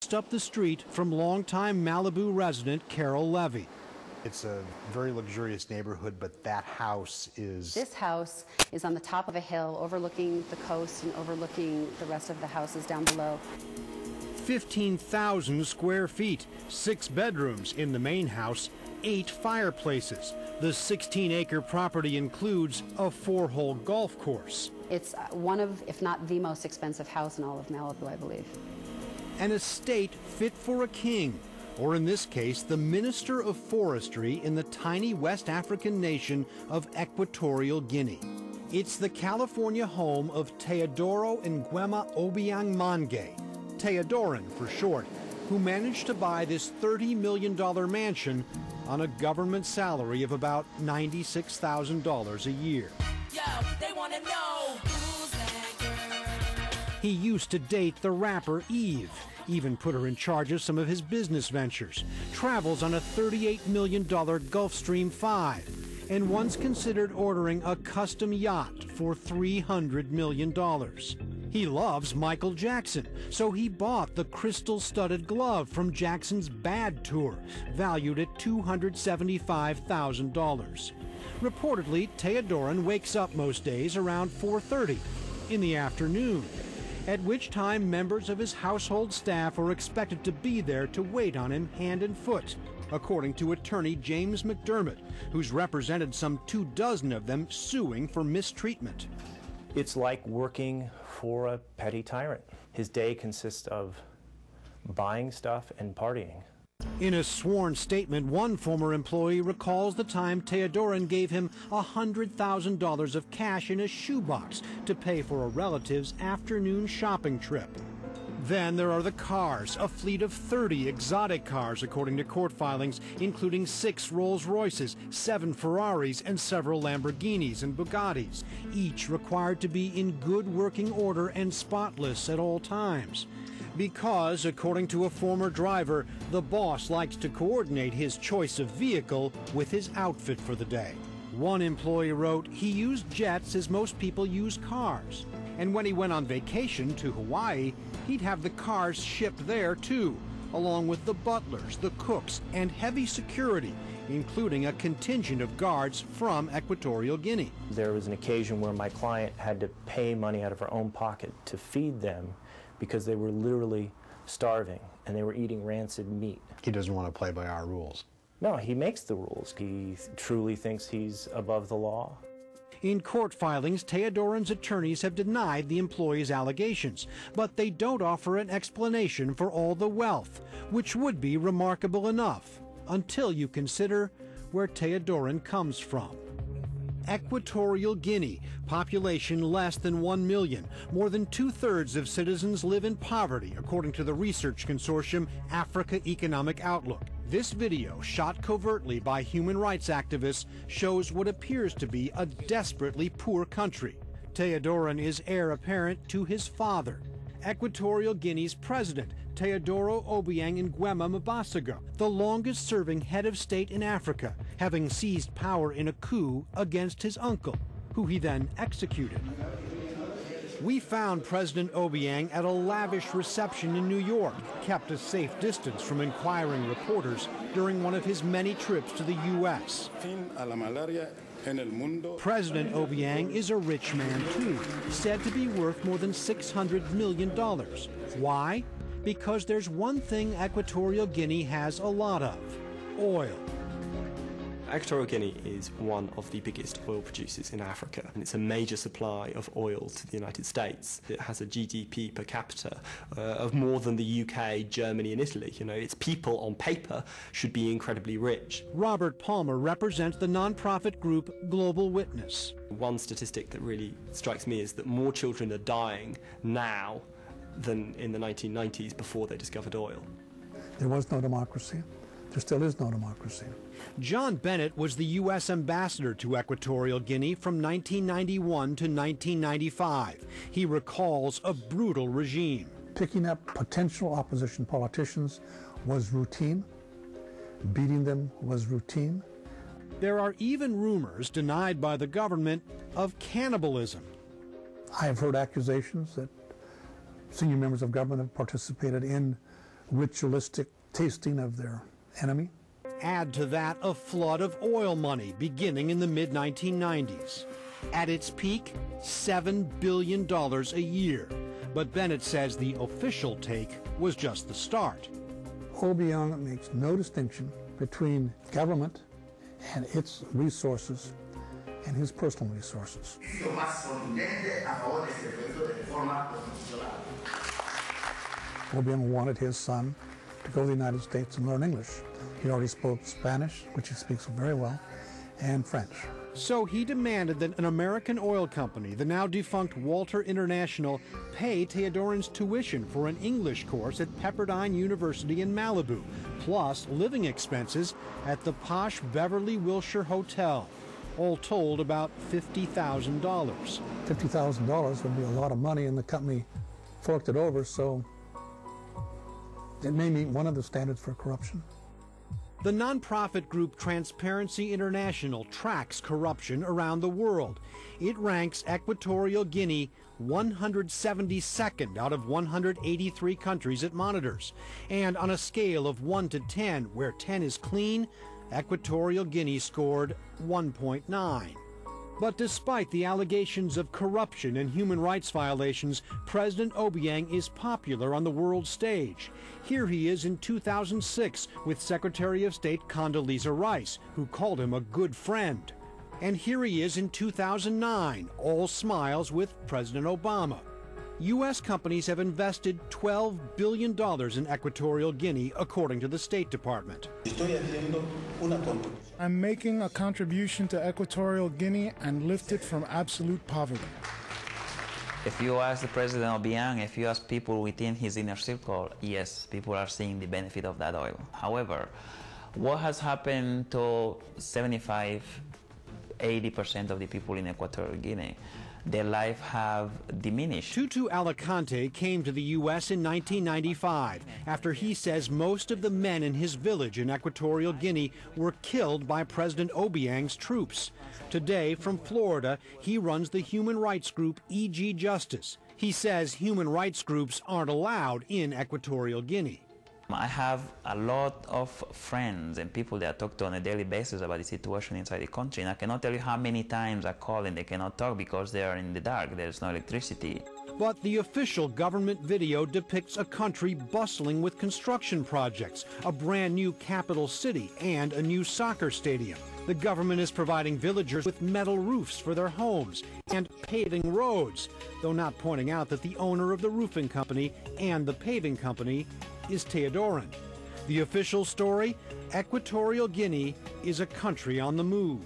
Just up the street from longtime Malibu resident Carol Levy. It's a very luxurious neighborhood, but that house is... This house is on the top of a hill overlooking the coast and overlooking the rest of the houses down below. 15,000 square feet, 6 bedrooms in the main house, 8 fireplaces. The 16-acre property includes a 4-hole golf course. It's one of, if not the most expensive house in all of Malibu, I believe. An estate fit for a king, or in this case, the Minister of Forestry in the tiny West African nation of Equatorial Guinea. It's the California home of Teodoro Nguema Obiang Mange, Teodoran for short, who managed to buy this $30 million mansion on a government salary of about $96,000 a year. Yo, they wanna know who's that girl. He used to date the rapper Eve, even put her in charge of some of his business ventures, travels on a $38 million Gulfstream 5, and once considered ordering a custom yacht for $300 million. He loves Michael Jackson, so he bought the crystal-studded glove from Jackson's Bad Tour, valued at $275,000. Reportedly, Teodoran wakes up most days around 4:30 in the afternoon, at which time members of his household staff are expected to be there to wait on him hand and foot, according to attorney James McDermott, who's represented some 24 of them suing for mistreatment. It's like working for a petty tyrant. His day consists of buying stuff and partying. In a sworn statement, one former employee recalls the time Teodoran gave him $100,000 of cash in a shoebox to pay for a relative's afternoon shopping trip. Then there are the cars, a fleet of 30 exotic cars, according to court filings, including 6 Rolls-Royces, 7 Ferraris, and several Lamborghinis and Bugattis, each required to be in good working order and spotless at all times. Because, according to a former driver, the boss likes to coordinate his choice of vehicle with his outfit for the day. One employee wrote he used jets as most people use cars, and when he went on vacation to Hawaii, he'd have the cars shipped there too, along with the butlers, the cooks, and heavy security, including a contingent of guards from Equatorial Guinea. There was an occasion where my client had to pay money out of her own pocket to feed them because they were literally starving and they were eating rancid meat. He doesn't want to play by our rules. No, he makes the rules. He truly thinks he's above the law. In court filings, Teodoran's attorneys have denied the employee's allegations, but they don't offer an explanation for all the wealth, which would be remarkable enough, until you consider where Teodoran comes from. Equatorial Guinea, population less than 1 million. More than 2/3 of citizens live in poverty, according to the research consortium Africa Economic Outlook. This video, shot covertly by human rights activists, shows what appears to be a desperately poor country. Teodoran is heir apparent to his father, Equatorial Guinea's president, Teodoro Obiang Nguema Mbasago, the longest-serving head of state in Africa, having seized power in a coup against his uncle, who he then executed. We found President Obiang at a lavish reception in New York, kept a safe distance from inquiring reporters during one of his many trips to the U.S. President Obiang is a rich man, too, said to be worth more than $600 million. Why? Because there's one thing Equatorial Guinea has a lot of: oil. Equatorial Guinea is one of the biggest oil producers in Africa, and it's a major supply of oil to the United States. It has a GDP per capita of more than the UK, Germany and Italy. You know, its people on paper should be incredibly rich. Robert Palmer represents the nonprofit group Global Witness. One statistic that really strikes me is that more children are dying now than in the 1990s before they discovered oil. There was no democracy. There still is no democracy. John Bennett was the U.S. ambassador to Equatorial Guinea from 1991 to 1995. He recalls a brutal regime. Picking up potential opposition politicians was routine. Beating them was routine. There are even rumors, denied by the government, of cannibalism. I have heard accusations that senior members of government have participated in ritualistic tasting of their enemy. Add to that a flood of oil money beginning in the mid-1990s. At its peak, $7 billion a year. But Bennett says the official take was just the start. Obiang makes no distinction between government and its resources and his personal resources. Obiang wanted his son to go to the United States and learn English. He already spoke Spanish, which he speaks very well, and French. So he demanded that an American oil company, the now defunct Walter International, pay Teodorin's tuition for an English course at Pepperdine University in Malibu, plus living expenses at the posh Beverly Wilshire Hotel. All told, about $50,000. $50,000 would be a lot of money, and the company forked it over, so it may meet one of the standards for corruption. The nonprofit group Transparency International tracks corruption around the world. It ranks Equatorial Guinea 172nd out of 183 countries it monitors. And on a scale of 1 to 10, where 10 is clean, Equatorial Guinea scored 1.9. But despite the allegations of corruption and human rights violations, President Obiang is popular on the world stage. Here he is in 2006 with Secretary of State Condoleezza Rice, who called him a good friend. And here he is in 2009, all smiles with President Obama. U.S. companies have invested $12 billion in Equatorial Guinea, according to the State Department. I'm making a contribution to Equatorial Guinea and lift it from absolute poverty. If you ask the President Obiang, if you ask people within his inner circle, yes, people are seeing the benefit of that oil. However, what has happened to 75–80% of the people in Equatorial Guinea? Their life have diminished. Tutu Alicante came to the U.S. in 1995 after he says most of the men in his village in Equatorial Guinea were killed by President Obiang's troops. Today, from Florida, he runs the human rights group E.G. Justice. He says human rights groups aren't allowed in Equatorial Guinea. I have a lot of friends and people that I talk to on a daily basis about the situation inside the country, and I cannot tell you how many times I call and they cannot talk because they are in the dark. There's no electricity. But the official government video depicts a country bustling with construction projects, a brand new capital city, and a new soccer stadium. The government is providing villagers with metal roofs for their homes and paving roads, though not pointing out that the owner of the roofing company and the paving company is Teodorin. The official story, Equatorial Guinea is a country on the move.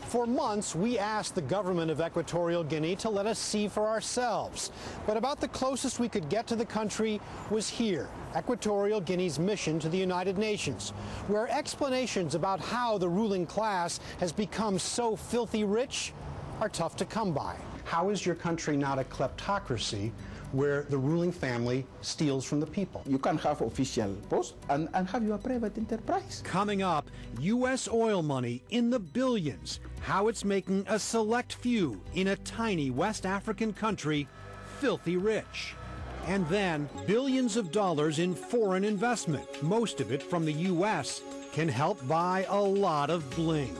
For months, we asked the government of Equatorial Guinea to let us see for ourselves. But about the closest we could get to the country was here, Equatorial Guinea's mission to the United Nations, where explanations about how the ruling class has become so filthy rich are tough to come by. How is your country not a kleptocracy where the ruling family steals from the people? You can have official posts and have your private enterprise. Coming up, U.S. oil money in the billions, how it's making a select few in a tiny West African country filthy rich. And then billions of dollars in foreign investment, most of it from the U.S., can help buy a lot of bling.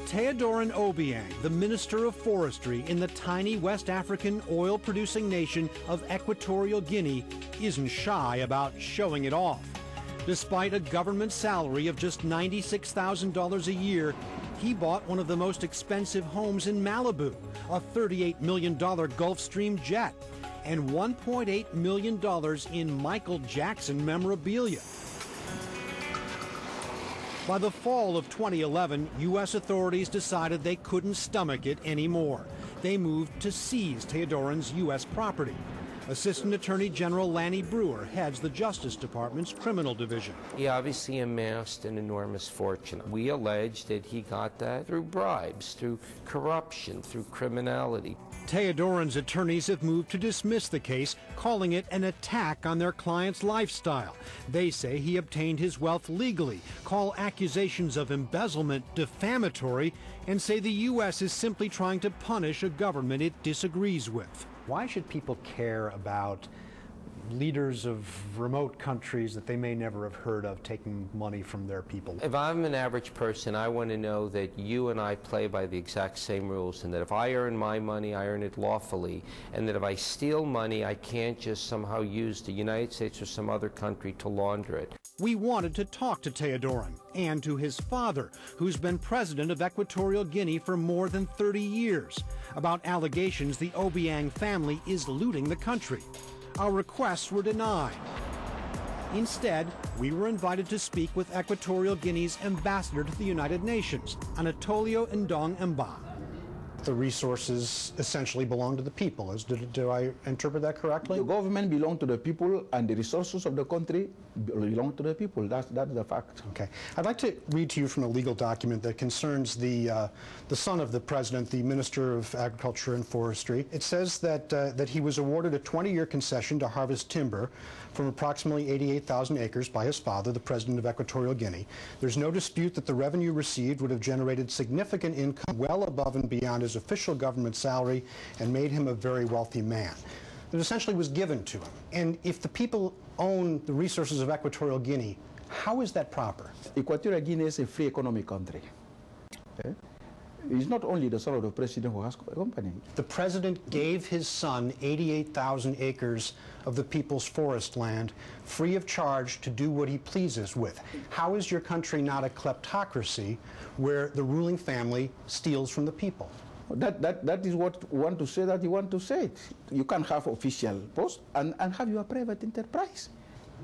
Teodorin Obiang, the Minister of Forestry in the tiny West African oil-producing nation of Equatorial Guinea, isn't shy about showing it off. Despite a government salary of just $96,000 a year, he bought one of the most expensive homes in Malibu, a $38 million Gulfstream jet, and $1.8 million in Michael Jackson memorabilia. By the fall of 2011, U.S. authorities decided they couldn't stomach it anymore. They moved to seize Teodorin's U.S. property. Assistant Attorney General Lanny Brewer heads the Justice Department's criminal division. He obviously amassed an enormous fortune. We allege that he got that through bribes, through corruption, through criminality. Teodorin's attorneys have moved to dismiss the case, calling it an attack on their client's lifestyle. They say he obtained his wealth legally, call accusations of embezzlement defamatory, and say the U.S. is simply trying to punish a government it disagrees with. Why should people care about leaders of remote countries that they may never have heard of taking money from their people. If I'm an average person, I want to know that you and I play by the exact same rules, and that if I earn my money, I earn it lawfully, and that if I steal money, I can't just somehow use the United States or some other country to launder it. We wanted to talk to Teodorin and to his father, who's been president of Equatorial Guinea for more than 30 years, about allegations the Obiang family is looting the country. Our requests were denied. Instead, we were invited to speak with Equatorial Guinea's ambassador to the United Nations, Anatolio Ndong Mba. The resources essentially belong to the people. Do I interpret that correctly? The government belongs to the people, and the resources of the country belong to the people. That's the fact. Okay. I'd like to read to you from a legal document that concerns the son of the president, the Minister of Agriculture and Forestry. It says that he was awarded a 20-year concession to harvest timber from approximately 88,000 acres by his father, the president of Equatorial Guinea. There's no dispute that the revenue received would have generated significant income well above and beyond his official government salary and made him a very wealthy man. It essentially was given to him. And if the people own the resources of Equatorial Guinea, how is that proper? Equatorial Guinea is a free economic country. Okay? It's not only the son of the president who has a company. The president gave his son 88,000 acres of the people's forest land free of charge to do what he pleases with. How is your country not a kleptocracy where the ruling family steals from the people? That is what you want to say, that you want to say it. You can have official post and have your private enterprise.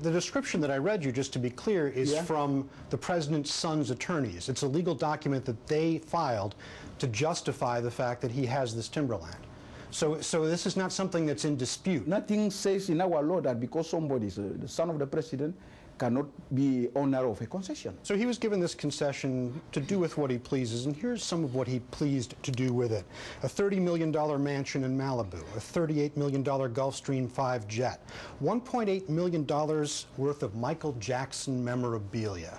The description that I read you, just to be clear, is from the president's son's attorneys. It's a legal document that they filed to justify the fact that he has this timberland. So this is not something that's in dispute. Nothing says in our law that because somebody is the son of the president cannot be owner of a concession. So he was given this concession to do with what he pleases, and here's some of what he pleased to do with it. A $30 million mansion in Malibu, a $38 million Gulfstream 5 jet, $1.8 million worth of Michael Jackson memorabilia.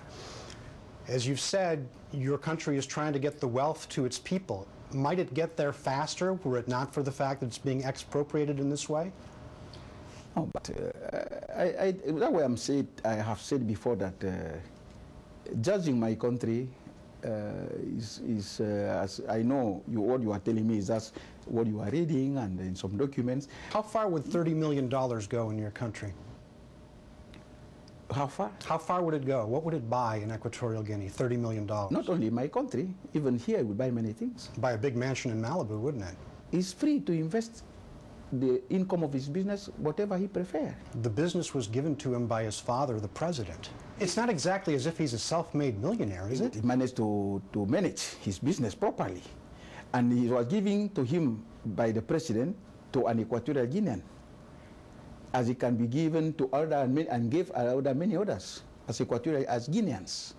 As you've said, your country is trying to get the wealth to its people. Might it get there faster were it not for the fact that it's being expropriated in this way? No, but that way I have said before that judging my country as I know what you are telling me is that's what you are reading and in some documents. How far would $30 million go in your country? How far? How far would it go? What would it buy in Equatorial Guinea, $30 million? Not only my country, even here it would buy many things. Buy a big mansion in Malibu, wouldn't it? It's free to invest the income of his business, whatever he prefers. The business was given to him by his father, the president. It's not exactly as if he's a self-made millionaire, is it? He managed to manage his business properly. And it was given to him by the president to an Equatorial Guinean, as it can be given to other and gave other many others as Guineans.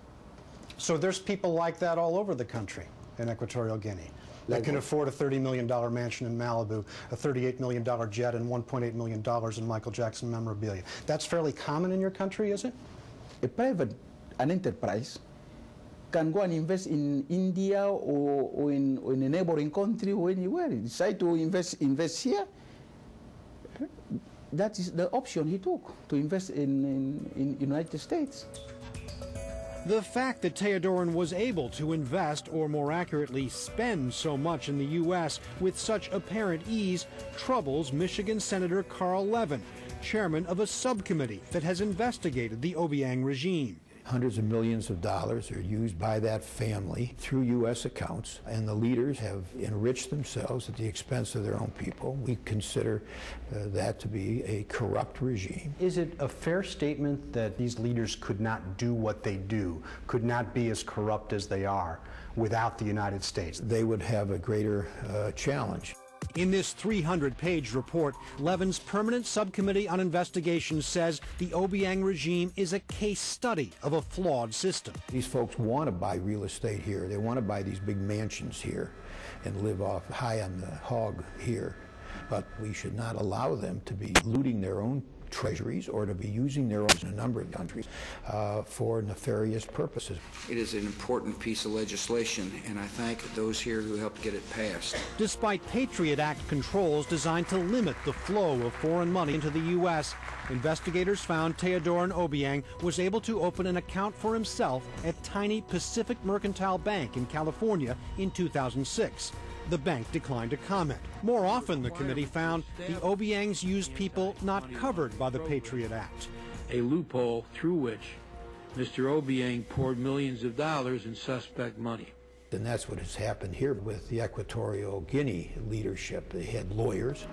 So there's people like that all over the country in Equatorial Guinea that can afford a $30 million mansion in Malibu, a $38 million jet, and $1.8 million in Michael Jackson memorabilia. That's fairly common in your country, is it? An enterprise can go and invest in India or in a neighboring country or anywhere. Decide to invest here. That is the option he took, to invest in United States. The fact that Teodorin was able to invest, or more accurately, spend so much in the U.S. with such apparent ease troubles Michigan Senator Carl Levin, chairman of a subcommittee that has investigated the Obiang regime. Hundreds of millions of dollars are used by that family through U.S. accounts, and the leaders have enriched themselves at the expense of their own people. We consider that to be a corrupt regime. Is it a fair statement that these leaders could not do what they do, could not be as corrupt as they are without the United States? They would have a greater challenge. In this 300-page report, Levin's Permanent Subcommittee on Investigation says the Obiang regime is a case study of a flawed system. These folks want to buy real estate here. They want to buy these big mansions here and live off high on the hog here. But we should not allow them to be looting their own treasuries or to be using their own in a number of countries for nefarious purposes. It is an important piece of legislation, and I thank those here who helped get it passed. Despite Patriot Act controls designed to limit the flow of foreign money into the U.S., investigators found Teodorin Obiang was able to open an account for himself at tiny Pacific Mercantile Bank in California in 2006. The bank declined to comment. More often, the committee found the Obiangs used people not covered by the Patriot Act. A loophole through which Mr. Obiang poured millions of dollars in suspect money. And that's what has happened here with the Equatorial Guinea leadership. They had lawyers.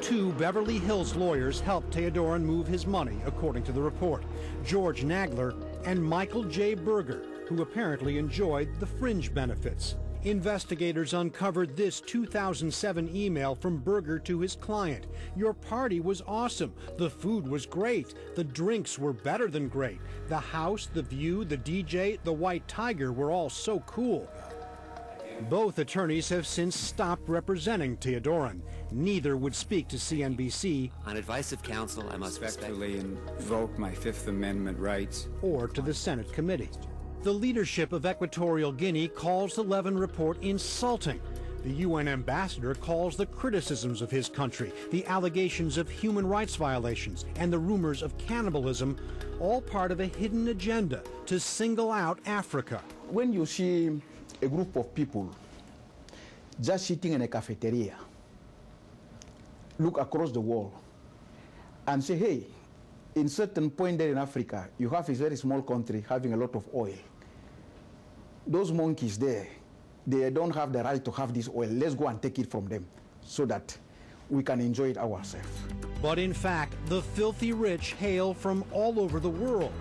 2 Beverly Hills lawyers helped Teodorin move his money, according to the report. George Nagler and Michael J. Berger, who apparently enjoyed the fringe benefits. Investigators uncovered this 2007 email from Berger to his client. "Your party was awesome. The food was great. The drinks were better than great. The house, the view, the DJ, the white tiger were all so cool." Both attorneys have since stopped representing Teodorin. Neither would speak to CNBC. On advice of counsel, I must respectfully invoke my Fifth Amendment rights. Or to the Senate committee. The leadership of Equatorial Guinea calls the Levin report insulting. The UN ambassador calls the criticisms of his country, the allegations of human rights violations, and the rumors of cannibalism all part of a hidden agenda to single out Africa. When you see a group of people just sitting in a cafeteria, look across the wall and say, hey, in certain point there in Africa, you have a very small country having a lot of oil. Those monkeys there, they don't have the right to have this oil. Let's go and take it from them so that we can enjoy it ourselves. But in fact, the filthy rich hail from all over the world.